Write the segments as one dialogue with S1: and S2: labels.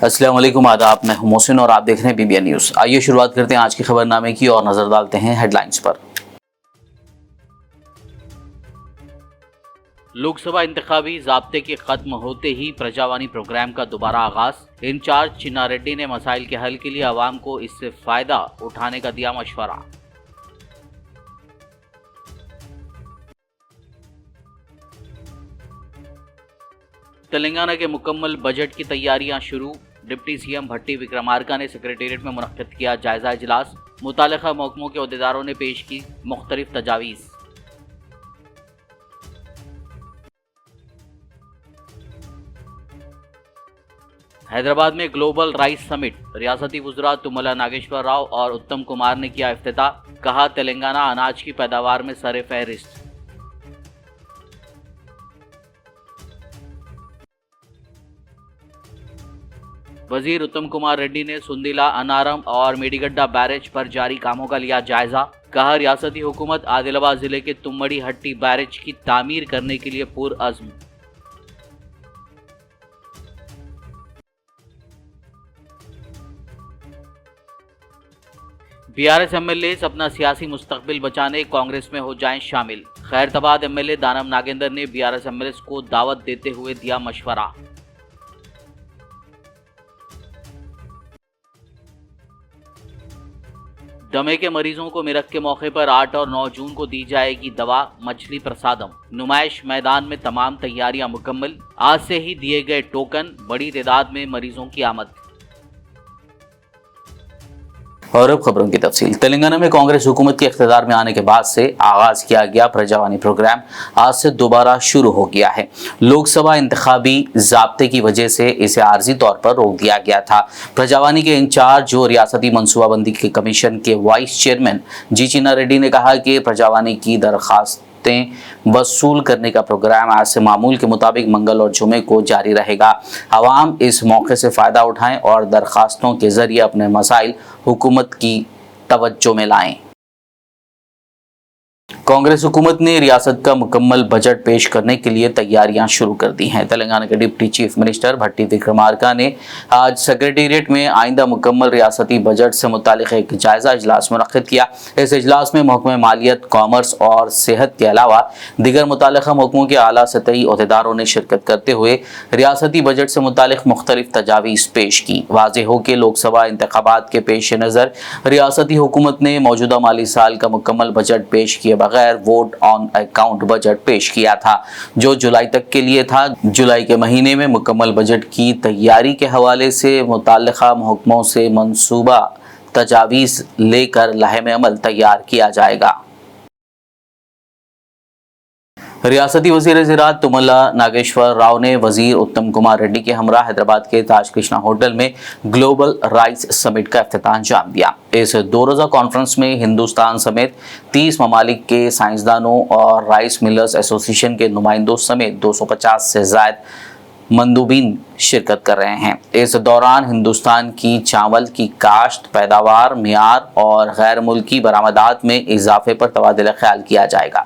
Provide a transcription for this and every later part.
S1: अस्सलाम वालेकुम, आदाब। मैं हूं मोहसिन और आप देख रहे हैं BBN न्यूज़। आइए शुरुआत करते हैं आज के खबरनामे की और नजर डालते हैं हेडलाइंस पर। लोकसभा इंतखाबी ज़ाब्ते के खत्म होते ही प्रजावानी प्रोग्राम का दोबारा आगाज। इंचार्ज चिन्ना रेड्डी ने मसाइल के हल के लिए आवाम को इससे फायदा उठाने का दिया मशवरा। तेलंगाना के मुकम्मल बजट की तैयारियां शुरू। डिप्टी सीएम भट्टी विक्रमार्का ने सेक्रेटेरिएट में मुनक्किद किया जायजा इजलास। मुतालिका महकमों के अहदेदारों ने पेश की मुख्तलिफ तजावीज़। हैदराबाद में ग्लोबल राइस समिट। रियासती वुज़रा तुम्मला नागेश्वर राव और उत्तम कुमार ने किया इफ्तिताह। कहा, तेलंगाना अनाज की पैदावार में सरे फहरिस्त। वजीर उत्तम कुमार रेड्डी ने सुंदीला, अनारम और मेडीगड्डा बैरेज पर जारी कामों का लिया जायजा। कहा, रियासती हुकूमत आदिलाबाद जिले के तुम्मड़ी हट्टी बैरेज की तामीर करने के लिए पुरअज़्म। BRS MLAs अपना सियासी मुस्तकबिल बचाने कांग्रेस में हो जाएं शामिल। खैरताबाद MLA दानम नागेंद्र ने BRS MLAs को दावत देते हुए दिया मशवरा। दमे के मरीजों को मिरक के मौके पर 8 और 9 जून को दी जाएगी दवा। मछली प्रसादम। नुमाइश मैदान में तमाम तैयारियां मुकम्मल। आज से ही दिए गए टोकन। बड़ी तादाद में मरीजों की आमद। और अब खबरों की तफसील। तेलंगाना में कांग्रेस हुकूमत के इख्तिदार में आने के बाद से आगाज किया गया प्रजावानी प्रोग्राम आज से दोबारा शुरू हो गया है। लोकसभा इंतखाबी ज़ाब्ते की वजह से इसे आर्जी तौर पर रोक दिया गया था। प्रजावानी के इंचार्ज और रियासती मनसूबाबंदी के कमीशन के वाइस चेयरमैन जी चिन्ना रेड्डी ने कहा कि प्रजावानी की दरखास्त वसूल करने का प्रोग्राम आज से मामूल के मुताबिक मंगल और जुमे को जारी रहेगा। आवाम इस मौके से फ़ायदा उठाएं और दरखास्तों के ज़रिए अपने मसाइल हुकूमत की तवज्जो में लाएं। कांग्रेस हुकूमत ने रियासत का मुकम्मल बजट पेश करने के लिए तैयारियां शुरू कर दी हैं। तेलंगाना के डिप्टी चीफ मिनिस्टर भट्टी विक्रमार्का ने आज सेक्रेटेरिएट में आइंदा मुकम्मल रियासती बजट से मुतालिक एक जायजा इजलास मुनक्किद किया। इस इजलास में महकमे मालियत, कॉमर्स और सेहत के अलावा दीगर मुतालिका महकमों के आला सतही अहदेदारों ने शिरकत करते हुए रियासती बजट से मुतालिक मुख्तलिफ तजावीज़ पेश की। वाज़ेह हो कि लोकसभा इंतखाबात के पेश नज़र रियासती हुकूमत ने मौजूदा माली साल का मुकम्मल बजट पेश किए बगैर वोट ऑन अकाउंट बजट पेश किया था, जो जुलाई तक के लिए था। जुलाई के महीने में मुकम्मल बजट की तैयारी के हवाले से मुताल्लिका महकमों से मंसूबा तजावीज़ लेकर लाहे अमल तैयार किया जाएगा। रियासती वज़ीर ज़राअत तुम्मला नागेश्वर राव ने वज़ीर उत्तम कुमार रेड्डी के हमरा हैदराबाद के ताज कृष्णा होटल में ग्लोबल राइस समिट का इफ्तिताह अंजाम दिया। इस 2 रोज़ा कॉन्फ्रेंस में हिंदुस्तान समेत 30 ममालिक के साइंसदानों और राइस मिलर्स एसोसिएशन के नुमाइंदों समेत 250 से ज़ायद मंदूबीन शिरकत कर रहे हैं। इस दौरान हिंदुस्तान की चावल की काश्त, पैदावार, मियार और गैर मुल्की बरामदात में इजाफे पर तबादला ख्याल किया जाएगा।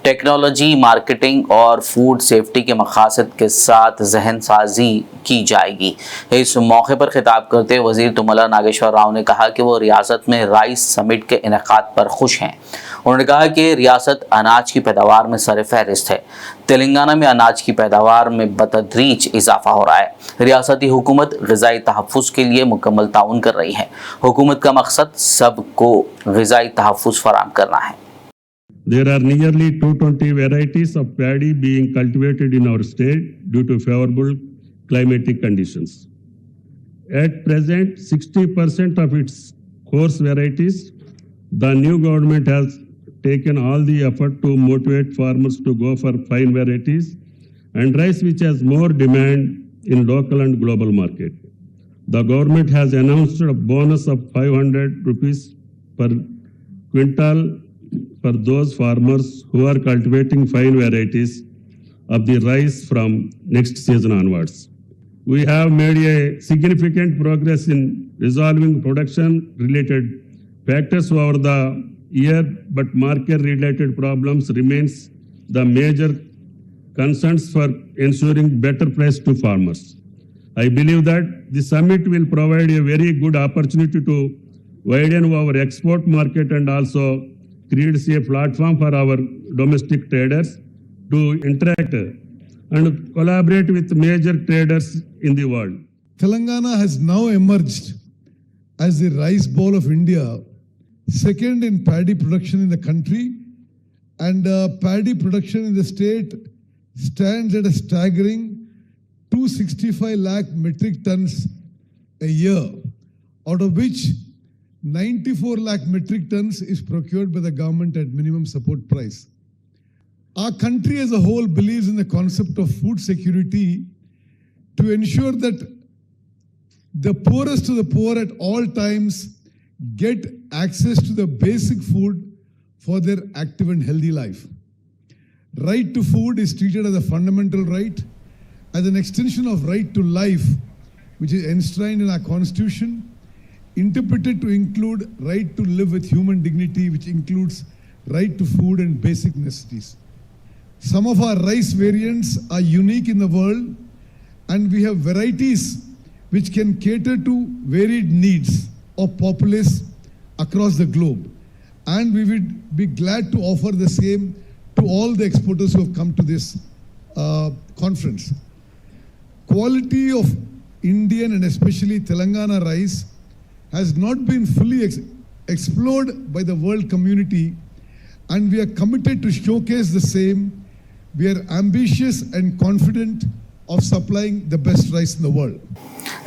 S1: टेक्नोलॉजी, मार्केटिंग और फूड सेफ्टी के मकासद के साथ जहन साजी की जाएगी। इस मौके पर खिताब करते हुए वज़ीर तुम्मला नागेश्वर राव ने कहा कि वो रियासत में राइस समिट के इनेकाद पर खुश हैं। उन्होंने कहा कि रियासत अनाज की पैदावार में सर फहरिस्त है। तेलंगाना में अनाज की पैदावार में बतदरीज इजाफा हो रहा है। रियासती हुकूमत ग़िज़ाई तहफ़्फ़ुज़ के लिए मुकम्मल ताउन कर रही है। हुकूमत का मकसद सबको ग़िज़ाई तहफ़्फ़ुज़ फराहम करना है।
S2: There are nearly 220 varieties of paddy being cultivated in our state due to favorable climatic conditions. At present, 60% of its coarse varieties, the new government has taken all the effort to motivate farmers to go for fine varieties and rice which has more demand in local and global market. The government has announced a bonus of 500 rupees per quintal for those farmers who are cultivating fine varieties of the rice from next season onwards. We have made a significant progress in resolving production-related factors over the year, but market-related problems remains the major concerns for ensuring better price to farmers. I believe that the summit will provide a very good opportunity to widen our export market and also creates a platform for our domestic traders to interact and collaborate with major traders in the world.
S3: Telangana has now emerged as the rice bowl of India, second in paddy production in the country, and paddy production in the state stands at a staggering 265 lakh metric tons a year, out of which 94 lakh metric tons is procured by the government at minimum support price. Our country as a whole believes in the concept of food security to ensure that the poorest of the poor at all times get access to the basic food for their active and healthy life. Right to food is treated as a fundamental right, as an extension of right to life, which is enshrined in our constitution, interpreted to include right to live with human dignity, which includes right to food and basic necessities. Some of our rice variants are unique in the world, and we have varieties which can cater to varied needs of populace across the globe. And we would be glad to offer the same to all the exporters who have come to this conference. Quality of Indian and especially Telangana rice has not been fully explored by the world community, and we are committed to showcase the same. We are ambitious and confident of supplying the best rice in the world.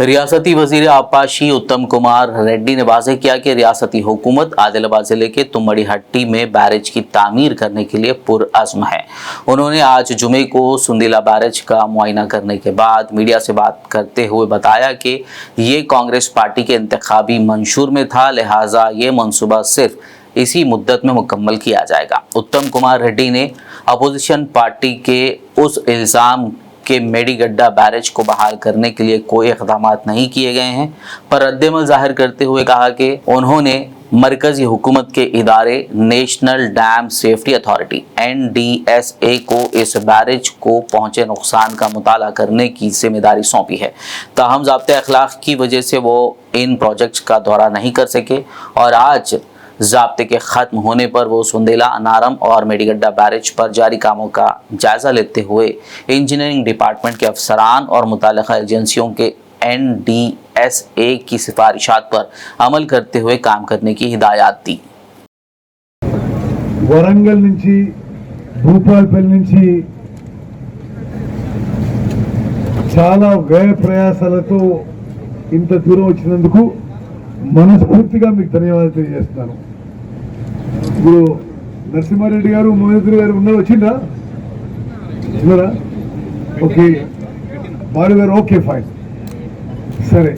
S1: रियासती वजीर आपाशी उत्तम कुमार रेड्डी ने वाज़ेह किया कि रियासती हुकूमत आदिलाबाद जिले के तुमड़ी हट्टी में बैरेज की तामीर करने के लिए पुरअज़्म है। उन्होंने आज जुमे को सुंदीला बैरेज का मुआयना करने के बाद मीडिया से बात करते हुए बताया कि ये कांग्रेस पार्टी के इंतखाबी मंशूर में था, लिहाजा ये मंसूबा सिर्फ इसी मुद्दत में मुकम्मल किया जाएगा। उत्तम कुमार रेड्डी ने अपोजिशन पार्टी के उस इल्ज़ाम कि मेडीगड्डा बैरेज को बहाल करने के लिए कोई इक़दाम नहीं किए गए हैं पर रद्दमल जाहिर करते हुए कहा कि उन्होंने मरकजी हुकूमत के इदारे national dam safety authority NDSA को इस बैरेज को पहुंचे नुकसान का मुताला करने की जिम्मेदारी सौंपी है। ताहम ज़ाब्ते अखलाक की वजह से वो इन प्रोजेक्ट्स का दौरा नहीं कर सके और आज ज़ाब्ते के ख़त्म होने पर वो सुंदेला, अनारम और मेडीगड्डा बैरेज पर जारी कामों का जायज़ा लेते हुए इंजीनियरिंग डिपार्टमेंट के अफसरान और मुताल्लिक़ा एजेंसियों के NDSA की सिफारिशात पर अमल करते हुए काम करने की हिदायत दी।
S3: వరంగల్ నుంచి భూపాల్పల్లి నుంచి చాలా వ్యయ ప్రయాసాలతో ఇంత దూరం వచ్చినందుకు మనస్ఫూర్తిగా మీకు ధన్యవాదాలు తెలియజేస్తాను. ఇప్పుడు నరసింహారెడ్డి గారు, మోహన్ గారు ఉన్నారు, వచ్చిందా? ఉన్నారా? ఓకే, బాలు గారు ఓకే, ఫైన్, సరే.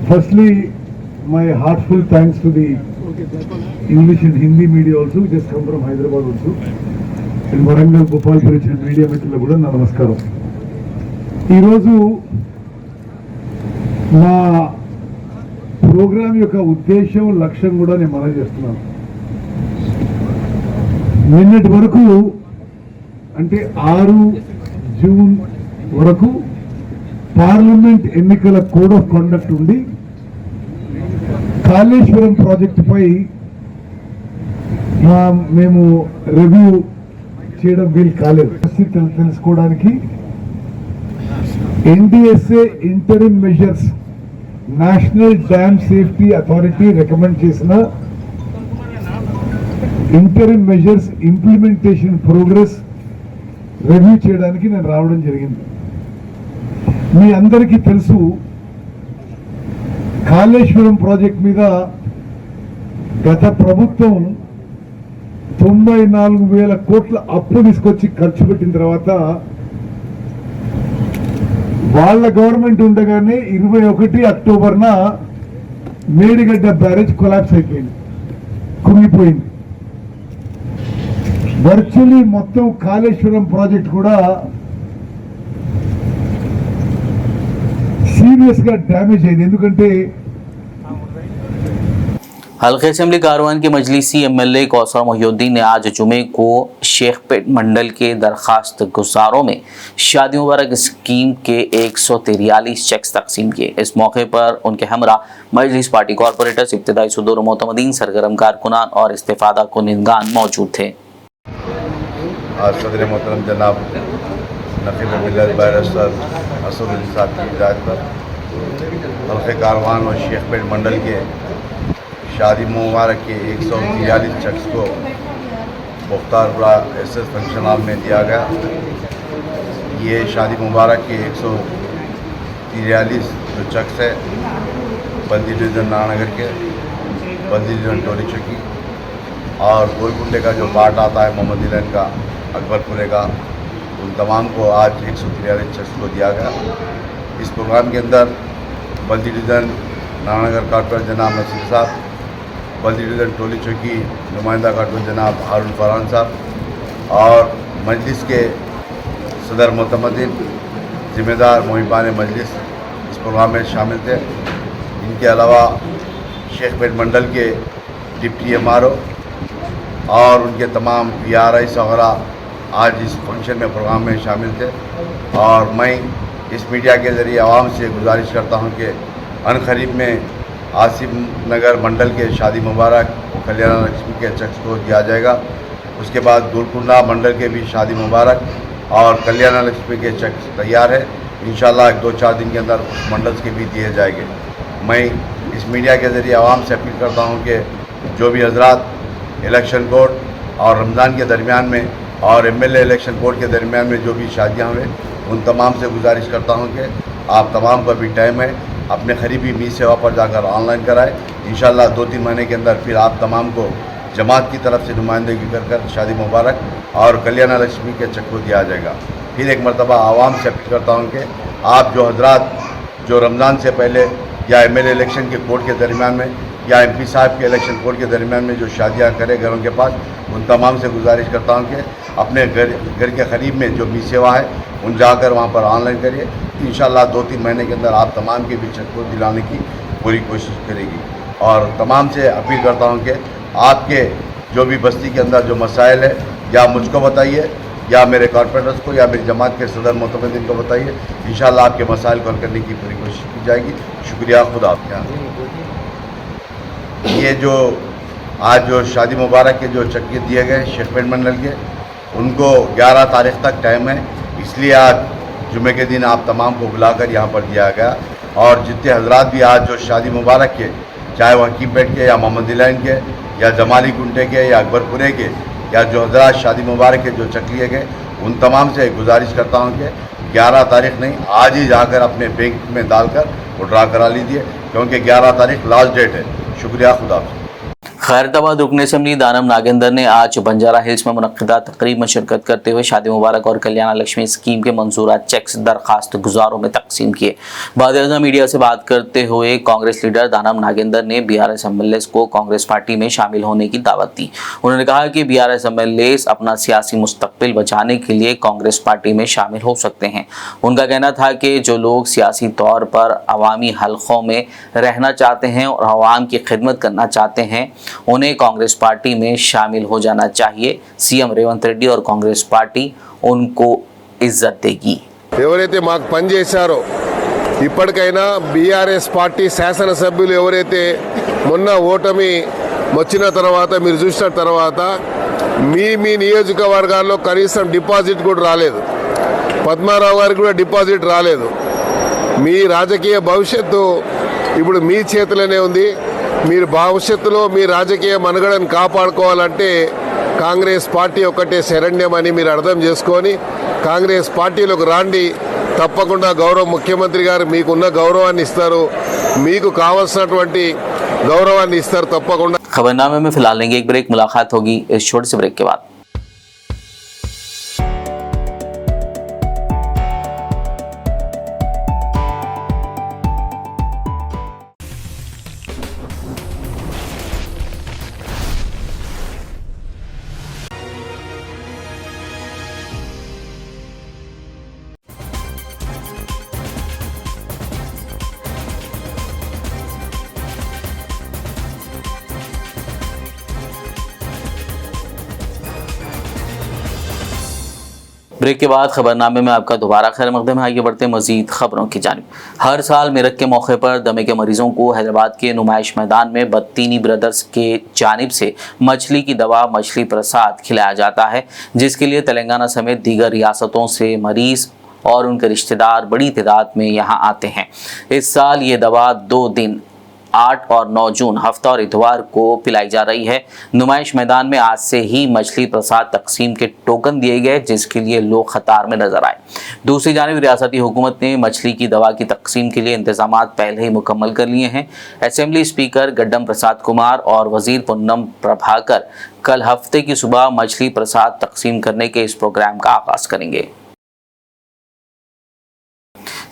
S3: Firstly my heartful thanks to the English and Hindi media also, which has come from Hyderabad also, and Warangal, Bhopalpur media మిత్రులకు కూడా నా నమస్కారం. ఈరోజు మా ప్రోగ్రామ్ యొక్క ఉద్దేశం, లక్ష్యం కూడా నేను మనవి చేస్తున్నాను. నిన్నటి వరకు అంటే 6 జూన్ వరకు పార్లమెంట్ ఎన్నికల కోడ్ ఆఫ్ కండక్ట్ ఉండి కాళేశ్వరం ప్రాజెక్టుపై మేము రివ్యూ చేయడం వీలు కాలేదు. తెలుసుకోవడానికి NDSA interim measures national dam safety authority recommend చేసిన interim measures implementation progress review చేయడానికి నేను రావడం జరిగింది. మీ అందరికీ తెలుసు, కాళేశ్వరం ప్రాజెక్ట్ మీద గత ప్రభుత్వం 94,000 కోట్ల అప్పు తీసుకొచ్చి ఖర్చు పెట్టిన తర్వాత వాళ్ళ గవర్నమెంట్ ఉండగానే 21 అక్టోబర్న మేడిగడ్డ బ్యారేజ్ కొలాప్స్ అయిపోయింది, కుంగిపోయింది. వర్చువలీ మొత్తం కాళేశ్వరం ప్రాజెక్ట్ కూడా సీరియస్ గా డ్యామేజ్ అయింది. ఎందుకంటే
S1: हल्के असेंबली कारवान के मजलिसी एमएलए कौसर मोहिउद्दीन ने आज जुमे को शेखपेट मंडल के दरखास्त गुजारों में शादी मुबारक स्कीम के 143 चेक्स तकसीम किए। इस मौके पर उनके हमरा मजलिस पार्टी कॉरपोरेटर्स, इब्तदाई सदूर मोतमदीन, सरगर्म कारकुनान और इस्तेफादा कुनिंदगान मौजूद थे।
S4: आज सदर मोहतरम जनाब नकीब मिल्लत बैरिस्टर असद अली साहब की हिदायत पर हल्के कारवान और शेखपेट मंडल के शादी मुबारक के 143 चेक्स को मुख्तारपुरा एसएस फंक्शन हॉल में दिया गया। ये शादी मुबारक के 143 जो चेक्स है बल्दी डिवीज़न नारायणनगर के, बल्दी डिवीज़न टोली चौकी और गोलकुंडे का जो पार्ट आता है मोहम्मदी लाइन का, अकबरपुरे का, उन तमाम को आज 143 चेक्स को दिया गया। इस प्रोग्राम के अंदर बल्दी डिवीज़न नारायणनगर कॉर्पोरेटर जनाब नसीर साहब, बल्दी डिवीज़न टोली चौकी नुमाइंदा कॉर्पोरेटर जनाब हारून फरहान साहब और मजलिस के सदर मोतमदीन ज़िम्मेदार मोहिबान मजलिस इस प्रोग्राम में शामिल थे। इनके अलावा शेखपेट मंडल के डिप्टी एमआरओ और उनके तमाम PRIs वगैरह आज इस फंक्शन में प्रोग्राम में शामिल थे। और मैं इस मीडिया के ज़रिए आवाम से गुजारिश करता हूं कि अनकरीब में आसिफ नगर मंडल के शादी मुबारक कल्याण लक्ष्मी के चेक्स को दिया जाएगा। उसके बाद गोलकुंडा मंडल के भी शादी मुबारक और कल्याण लक्ष्मी के चेक्स तैयार है। इंशाल्लाह 2-4 दिन के अंदर उस मंडल्स के भी दिए जाएंगे। मैं इस मीडिया के ज़रिए आवाम से अपील करता हूं कि जो भी हजरात इलेक्शन कोड और रमज़ान के दरमियान में और MLA इलेक्शन कोड के दरमियान में जो भी शादियाँ हुए, उन तमाम से गुजारिश करता हूं कि आप तमाम का भी टाइम है, अपने करीबी मी सेवा पर जाकर ऑनलाइन कराएं। इंशाल्लाह 2-3 महीने के अंदर फिर आप तमाम को जमात की तरफ से नुमाइंदगी कर शादी मुबारक और कल्याण लक्ष्मी के चेक को दिया जाएगा। फिर एक मरतबा आवाम से अपील करता हूँ कि आप जो हजरात जो रमज़ान से पहले या MLA इलेक्शन के कोड के दरमियान में या MP साहब के इलेक्शन कोड के दरमियान में जो शादियाँ करें घरों के पास, उन तमाम से गुजारिश करता हूँ कि अपने घर के करीब में जो मी सेवा है उन जाकर वहाँ पर ऑनलाइन करिए। इंशाल्लाह 2-3 महीने के अंदर आप तमाम के भी चेक को दिलाने की पूरी कोशिश करेगी। और तमाम से अपील करता हूँ कि आपके जो भी बस्ती के अंदर जो मसाइल है या मुझको बताइए या मेरे कॉर्पोरेटर्स को या मेरी जमात के सदर मोतमदीन को बताइए। इंशाल्लाह आपके मसाइल को हल करने की पूरी कोशिश की जाएगी। शुक्रिया, खुदा हाफ़िज़। ये जो आज जो शादी मुबारक के जो चक्के दिए गए शेखपेट मंडल के, उनको 11 तारीख तक टाइम है, इसलिए आज जुमे के दिन आप तमाम को बुलाकर यहाँ पर दिया गया। और जितने हजरात भी आज जो शादी मुबारक के, चाहे वह हकीमपेट के या मोहम्मदी लाइन के या जमाली कुंटे के या अकबरपुरे के, या जो हजरात शादी मुबारक के जो चक लिए गए, उन तमाम से गुजारिश करता हूँ कि 11 तारीख नहीं, आज ही जाकर अपने बैंक में डालकर वो ड्रा करा लीजिए, क्योंकि 11 तारीख लास्ट डेट है। शुक्रिया, खुदा हाफ़िज़।
S1: खैरताबाद रुकन असेंबली दानम नागेंद्र ने आज बंजारा हिल्स में मुनक्किदा तकरीब में शिरकत करते हुए शादी मुबारक और कल्याण लक्ष्मी स्कीम के मंजूरा चेक्स दरखास्त गुजारों में तकसीम किए। बाद मीडिया से बात करते हुए कांग्रेस लीडर दानम नागेंद्र ने BRS MLAs को कांग्रेस पार्टी में शामिल होने की दावत दी। उन्होंने कहा कि BRS MLAs अपना सियासी मुस्तकबिल बचाने के लिए कांग्रेस पार्टी में शामिल हो सकते हैं। उनका कहना था कि जो लोग सियासी तौर पर अवामी हलकों में रहना चाहते हैं और अवाम की खिदमत करना चाहते हैं, उन्हें कांग्रेस पार्टी में शामिल हो जाना चाहिए। CM रेवंत रेड्डी और कांग्रेस पार्टी उनको इज्जत देगी।
S5: ఎవరైతే మాకు పనిచేశారో ఇప్పటికైనా BRS పార్టీ శాసనసభ్యులు ఎవరైతే మొన్న ఓటమి వచ్చిన తర్వాత మీరు చూసిన తర్వాత మీ నియోజకవర్గాల్లో కనీసం డిపాజిట్ కూడా రాలేదు, పద్మారావు గారికి కూడా డిపాజిట్ రాలేదు। మీ రాజకీయ భవిష్యత్తు ఇప్పుడు మీ చేతిలోనే ఉంది। మీరు భవిష్యత్తులో మీ రాజకీయ మనుగడను కాపాడుకోవాలంటే కాంగ్రెస్ పార్టీ ఒకటే శరణ్యమని మీరు అర్థం చేసుకొని కాంగ్రెస్ పార్టీలోకి రాండి। తప్పకుండా గౌరవ ముఖ్యమంత్రి గారు మీకున్న గౌరవాన్ని ఇస్తారు, మీకు కావాల్సినటువంటి గౌరవాన్ని ఇస్తారు తప్పకుండా।
S1: खबरनामे में फिलहाल लेंगे एक ब्रेक, मुलाकात होगी इस छोटे से ब्रेक के बाद। ब्रेक के बाद खबरनामे में आपका दोबारा खैर मकदम है। आगे बढ़ते मजीद खबरों की जानिब। हर साल मेरठ के मौके पर दमे के मरीजों को हैदराबाद के नुमाइश मैदान में बत्तीनी ब्रदर्स के जानिब से मछली की दवा मछली प्रसाद खिलाया जाता है, जिसके लिए तेलंगाना समेत दीगर रियासतों से मरीज और उनके रिश्तेदार बड़ी तादाद में यहाँ आते हैं। इस साल ये दवा 2 दिन 8 और 9 जून हफ्ता और इतवार को पिलाई जा रही है। नुमाइश मैदान में आज से ही मछली प्रसाद तकसीम के टोकन दिए गए, जिसके लिए लोग कतार में नजर आए। दूसरी जानिब रियासती हुकूमत ने मछली की दवा की तकसीम के लिए इंतजामात पहले ही मुकम्मल कर लिए हैं। असेंबली स्पीकर गड्डम प्रसाद कुमार और वजीर पुन्नम प्रभाकर कल हफ्ते की सुबह मछली प्रसाद तकसीम करने के इस प्रोग्राम का आगाज करेंगे।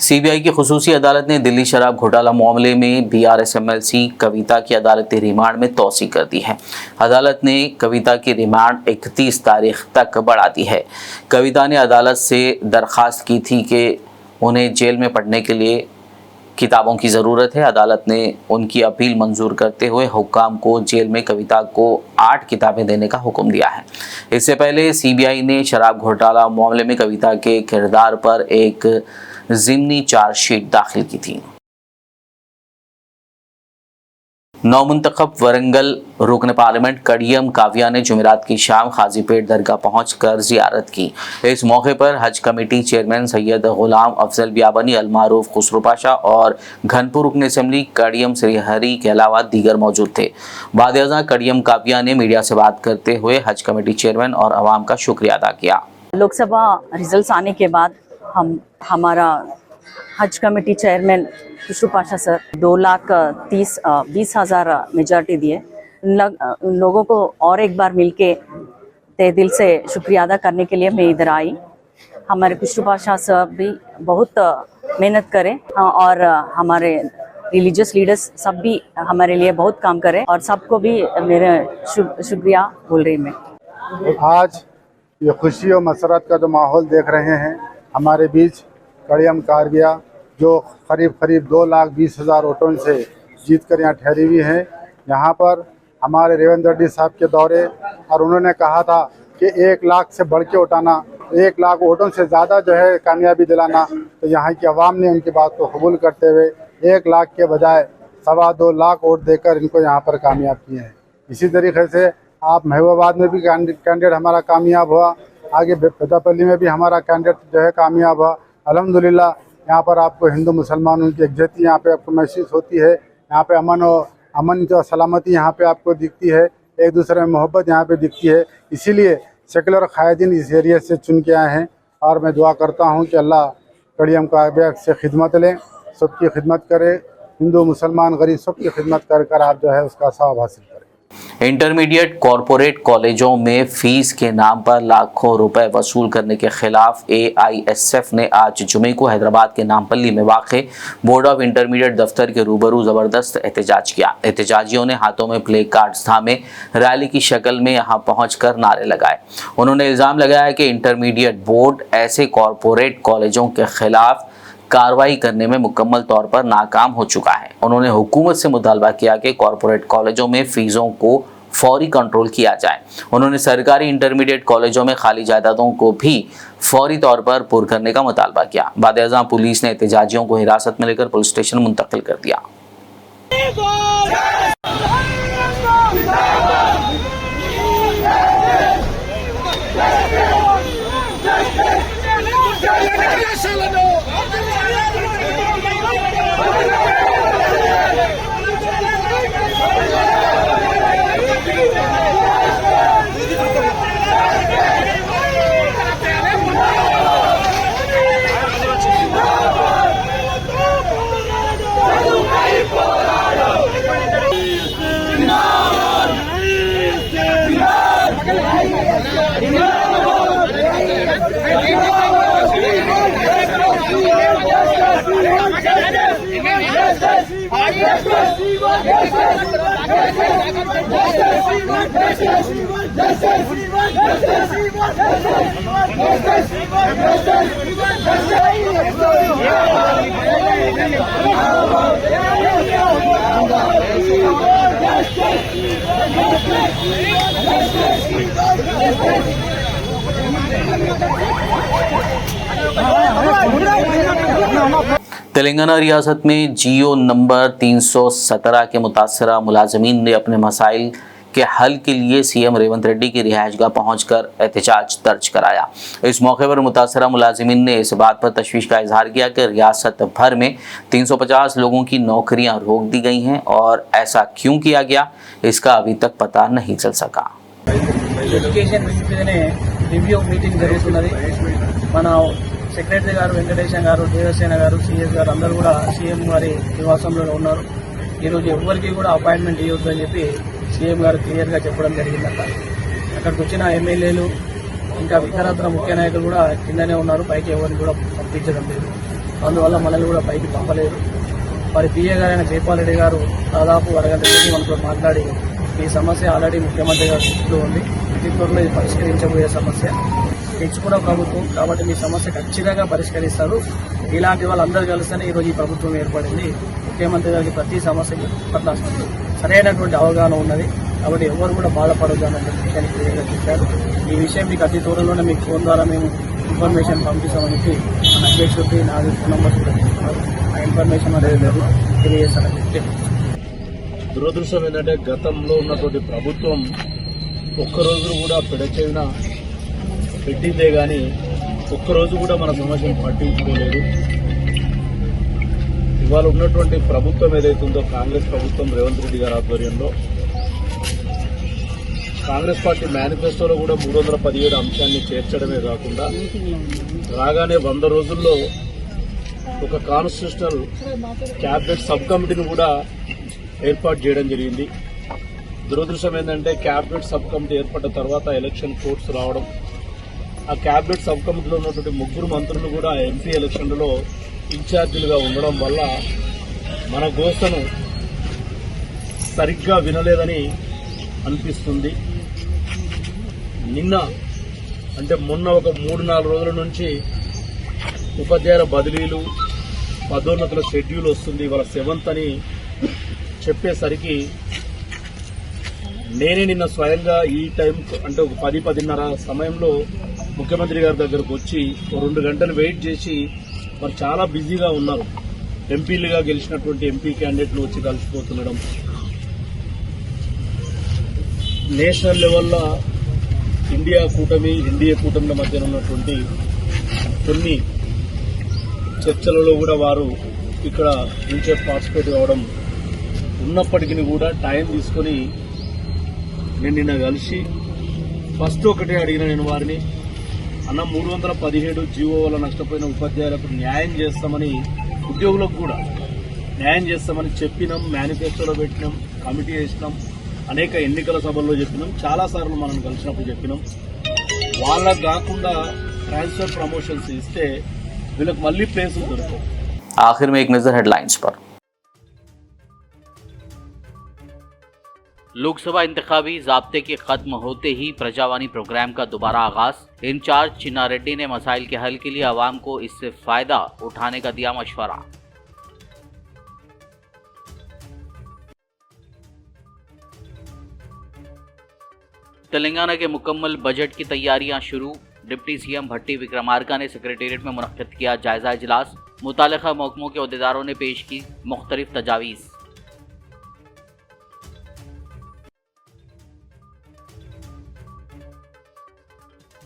S1: सीबीआई की खुसूसी अदालत ने दिल्ली शराब घोटाला मामले में BRS-MLC कविता की अदालती रिमांड में तौसी कर दी है। अदालत ने कविता की रिमांड 31 तारीख तक बढ़ा दी है। कविता ने अदालत से दरख्वास्त की थी कि उन्हें जेल में पढ़ने के लिए किताबों की ज़रूरत है। अदालत ने उनकी अपील मंजूर करते हुए हुक्काम को जेल में कविता को 8 किताबें देने का हुक्म दिया है। इससे पहले सीबीआई ने शराब घोटाला मामले में कविता के किरदार पर एक ज़िमनी चार्जशीट दाखिल की थी। नौमुंतखब वरंगल रुकन पार्लियामेंट कड़ियम काव्या ने जुमेरात की शाम खाजीपेट दरगाह पहुंचकर जियारत की। इस मौके पर हज कमेटी चेयरमैन सैयद गुलाम अफजल बियाबनी, अलमारूफ खुसरो पाशा और घनपुर रुकन असम्बली कड़ियम श्रीहरी के अलावा दीगर मौजूद थे। बाद-ए-अज़ां कड़ियम काव्या ने मीडिया से बात करते हुए हज कमेटी चेयरमैन और अवाम का शुक्रिया अदा किया।
S6: लोकसभा रिजल्ट्स आने के बाद हमारा हज committee chairman Khusro Pasha sir 2,20,000 majority दिए। उन लोगों को और एक बार मिलके तहे दिल से शुक्रिया अदा करने के लिए मैं इधर आई। हमारे खुसरो पाशा सर भी बहुत मेहनत करें और हमारे रिलीजियस लीडर्स सब भी हमारे लिए बहुत काम करें और सबको भी मेरे शुक्रिया बोल रही मैं।
S7: आज ये खुशी और मसरत का जो माहौल देख रहे हैं हमारे बीच कड़ियम काव्या जो करीब 2,20,000 वोटों से जीत कर यहाँ ठहरी हुई हैं। यहाँ पर हमारे रेवंत रेड्डी साहब के दौरे और उन्होंने कहा था कि 1 लाख से बढ़ के उठाना, 1 लाख वोटों से ज़्यादा जो है कामयाबी दिलाना। तो यहाँ की आवाम ने उनकी बात को कबूल करते हुए 1 लाख के बजाय 2.25 लाख वोट देकर इनको यहाँ पर कामयाब किए हैं। इसी तरीके से आप महबूबाबाद में भी कैंडिडेट हमारा कामयाब हुआ, आगे पेदापल्ली में भी हमारा कैंडिडेट जो है कामयाब हुआ। अल्हम्दुलिल्लाह यहाँ पर आपको हिंदू मुसलमानों की एकजुटता यहाँ पे आपको महसूस होती है। यहाँ पे अमन जो सलामती यहाँ पे आपको दिखती है, एक दूसरे में मोहब्बत यहाँ पे दिखती है। इसीलिए सेकुलर कायदीन इस एरिया से चुन के आए हैं और मैं दुआ करता हूँ कि अल्लाह कड़ियम काव्या से खिदमत लें, सबकी खिदमत करें, हिंदू मुसलमान गरीब सबकी खिदमत कर आप जो है उसका सवाब हासिल करें।
S1: इंटरमीडिएट कॉरपोरेट कॉलेजों में फीस के नाम पर लाखों रुपए वसूल करने के खिलाफ AISF ने आज जुमे को हैदराबाद के नामपल्ली में वाक़े बोर्ड ऑफ इंटरमीडिएट दफ्तर के रूबरू ज़बरदस्त एहतजाज किया। एहतजाजियों ने हाथों में प्ले कार्ड्स थामे रैली की शक्ल में यहाँ पहुँचकर नारे लगाए। उन्होंने इल्ज़ाम लगाया कि इंटरमीडिएट बोर्ड ऐसे कॉरपोरेट कॉलेजों के खिलाफ कार्रवाई करने में मुकम्मल तौर पर नाकाम हो चुका है। उन्होंने हुकूमत से मुतालबा किया कि कॉरपोरेट कॉलेजों में फ़ीसों को फौरी कंट्रोल किया जाए। उन्होंने सरकारी इंटरमीडिएट कॉलेजों में खाली जायदादों को भी फौरी तौर पर पुर करने का मुतालबा किया। बाद-ए-अज़ां पुलिस ने एहतजाजियों को हिरासत में लेकर पुलिस स्टेशन मुंतकिल कर दिया। तेलंगाना रियासत में जियो नंबर 317 के मुतासरा मुलाजमीन ने अपने मसाइल के हल के लिए सीएम रेवंत रेड्डी की रिहाइशगाह पहुंचकर एहतजाज दर्ज कराया। इस मौके पर मुतासरा मुलाजमीन ने इस बात पर तशवीश का इजहार किया कि रियासत भर में 350 लोगों की नौकरियां रोक दी गई हैं और ऐसा क्यों किया गया इसका अभी तक पता नहीं चल सका।
S8: ఎడ్యుకేషన్ మీదనే రివ్యూ మీటింగ్ జరుగుతున్నది. మన సెక్రటరీ గారు వెంకటేశం గారు, దేవసేన గారు, సిఎస్ గారు అందరూ కూడా సీఎం గారి నివాసంలో ఉన్నారు. ఈరోజు ఎవరికి కూడా అపాయింట్మెంట్ ఇవ్వద్దు అని చెప్పి సీఎం గారు క్లియర్గా చెప్పడం జరిగిందట. అక్కడికి వచ్చిన ఎమ్మెల్యేలు ఇంకా ఇతరత్ర ముఖ్య నాయకులు కూడా కిందనే ఉన్నారు, పైకి ఎవరిని కూడా పంపించడం లేదు. అందువల్ల మనల్ని కూడా పైకి పంపలేదు. మరి పిఏ గారైన జైపాల్ రెడ్డి గారు దాదాపు అరగంట సేపు మనతో మాట్లాడి ఈ సమస్య ఆల్రెడీ ముఖ్యమంత్రి గారి దృష్టిలో ఉంది, అతి త్వరలో ఇది పరిష్కరించబోయే సమస్య, తెచ్చుకున్న ప్రభుత్వం కాబట్టి మీ సమస్య ఖచ్చితంగా పరిష్కరిస్తారు. ఇలాంటి వాళ్ళందరూ కలిస్తేనే ఈరోజు ఈ ప్రభుత్వం ఏర్పడింది. ముఖ్యమంత్రి గారికి ప్రతి సమస్య పట్ల సరైనటువంటి అవగాహన ఉన్నది కాబట్టి ఎవరు కూడా బాధపడదు అన్న విషయాన్ని క్లియర్గా చెప్పారు. ఈ విషయం మీకు అతి త్వరలోనే మీకు ఫోన్ ద్వారా మేము ఇన్ఫర్మేషన్ పంపిస్తామని చెప్పి మన అధ్యక్షుడికి నాకు ఫోన్ నెంబర్ కూడా తీసుకున్నారు. ఆ ఇన్ఫర్మేషన్ అనేది తెలియజేస్తానని చెప్పి
S9: దురదృష్టం ఏంటంటే గతంలో ఉన్నటువంటి ప్రభుత్వం ఒక్కరోజు కూడా పెడచెవిన పెట్టిందే కానీ ఒక్కరోజు కూడా మన సమస్యను పట్టించుకోలేదు. ఇవాళ ఉన్నటువంటి ప్రభుత్వం ఏదైతుందో కాంగ్రెస్ ప్రభుత్వం రేవంత్ రెడ్డి గారి ఆధ్వర్యంలో కాంగ్రెస్ పార్టీ మేనిఫెస్టోలో కూడా 317 అంశాన్ని చేర్చడమే కాకుండా రాగానే 100 రోజుల్లో ఒక కాన్స్టిట్యూషనల్ క్యాబినెట్ సబ్ కమిటీని కూడా ఏర్పాటు చేయడం జరిగింది. దురదృష్టం ఏంటంటే క్యాబినెట్ సబ్ కమిటీ ఏర్పడ్డ తర్వాత ఎలక్షన్ కోడ్స్ రావడం, ఆ క్యాబినెట్ సబ్ కమిటీలో ఉన్నటువంటి 3 మంత్రులు కూడా ఎంపీ ఎలక్షన్లలో ఇన్ఛార్జీలుగా ఉండడం వల్ల మన గోసను సరిగ్గా వినలేదని అనిపిస్తుంది. నిన్న అంటే మొన్న ఒక 3-4 రోజుల నుంచి ఉపాధ్యాయుల బదిలీలు, పదోన్నతుల షెడ్యూల్ వస్తుంది, ఇవాళ 7th అని చెప్పేసరికి నేనే నిన్న స్వయంగా ఈ టైం అంటే ఒక 10-10:30 సమయంలో ముఖ్యమంత్రి గారి దగ్గరకు వచ్చి 2 గంటలు వెయిట్ చేసి మరి చాలా బిజీగా ఉన్నారు. ఎంపీలుగా గెలిచినటువంటి ఎంపీ క్యాండిడేట్లు వచ్చి కలిసిపోతుండడం, నేషనల్ లెవెల్లో ఎన్డీఏ కూటమిల మధ్యన ఉన్నటువంటి కొన్ని చర్చలలో కూడా వారు ఇక్కడ నుంచే పార్టిసిపేట్ కావడం ఉన్నప్పటికీ కూడా టైం తీసుకొని నేను నిన్న కలిసి ఫస్ట్ ఒకటే అడిగిన నేను వారిని, అన్న 317 జీవో వల్ల నష్టపోయిన ఉపాధ్యాయులకు న్యాయం చేస్తామని, ఉద్యోగులకు కూడా న్యాయం చేస్తామని చెప్పినాం, మేనిఫెస్టోలో పెట్టినాం, కమిటీ వేసినాం, అనేక ఎన్నికల సభల్లో చెప్పినాం, చాలాసార్లు మనం కలిసినప్పుడు చెప్పినాం. వాళ్ళకు కాకుండా ట్రాన్స్ఫర్ ప్రమోషన్స్ ఇస్తే వీళ్ళకి మళ్ళీ ప్లేసులు దొరకవు.
S1: आखिर में एक नजर हेडलाइंस पर। लोकसभा इंतखाबी ज़ाब्ते के खत्म होते ही प्रजावाणी प्रोग्राम का दोबारा आगाज। इंचार्ज चिन्ना रेड्डी ने मसाइल के हल के लिए आवाम को इससे फायदा उठाने का दिया मशवरा। तेलंगाना के मुकम्मल बजट की तैयारियां शुरू। डिप्टी सीएम भट्टी विक्रमार्का ने सेक्रेटेरिएट में मुनक्किद किया जायजा इजलास। मुतालिका महकमों के अहदेदारों ने पेश की मुख्तलिफ तजावीज़।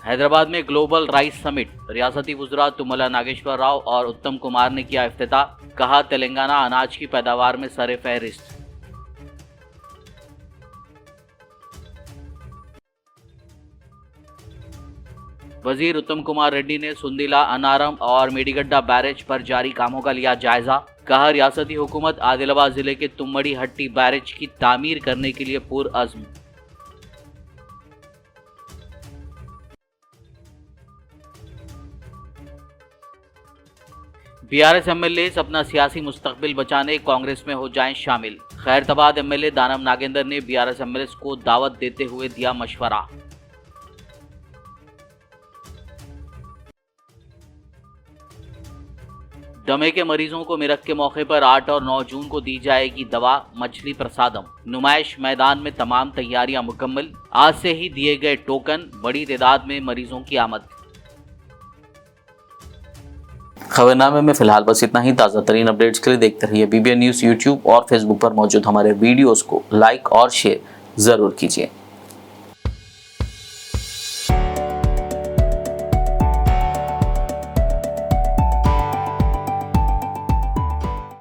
S1: हैदराबाद में ग्लोबल राइस समिट। रियासती वुज़रा तुम्मला नागेश्वर राव और उत्तम कुमार ने किया इफ्तिताह। कहा तेलंगाना अनाज की पैदावार में सरे फहरिस्त। वजीर उत्तम कुमार रेड्डी ने सुंदीला, अनारम और मेडीगड्डा बैरेज पर जारी कामों का लिया जायजा। कहा रियासती हुकूमत आदिलाबाद जिले के तुम्मड़ी हट्टी बैरेज की तामीर करने के लिए पुरअज़्म। बीआरएस एमएलए अपना सियासी मुस्तकबिल बचाने कांग्रेस में हो जाएं शामिल। खैरताबाद एमएलए दानम नागेंद्र ने बीआरएस एमएलए को दावत देते हुए दिया मशवरा। दमे के मरीजों को मिरक के मौके पर 8 और 9 जून को दी जाएगी दवा। मछली प्रसादम। नुमाइश मैदान में तमाम तैयारियां मुकम्मल। आज से ही दिए गए टोकन। बड़ी तादाद में मरीजों की आमद। खबरनामे में फिलहाल बस इतना ही। ताज़ा तरीन अपडेट्स के लिए देखते रहिए BBN न्यूज़। यूट्यूब और फेसबुक पर मौजूद हमारे वीडियोस को लाइक और शेयर ज़रूर कीजिए।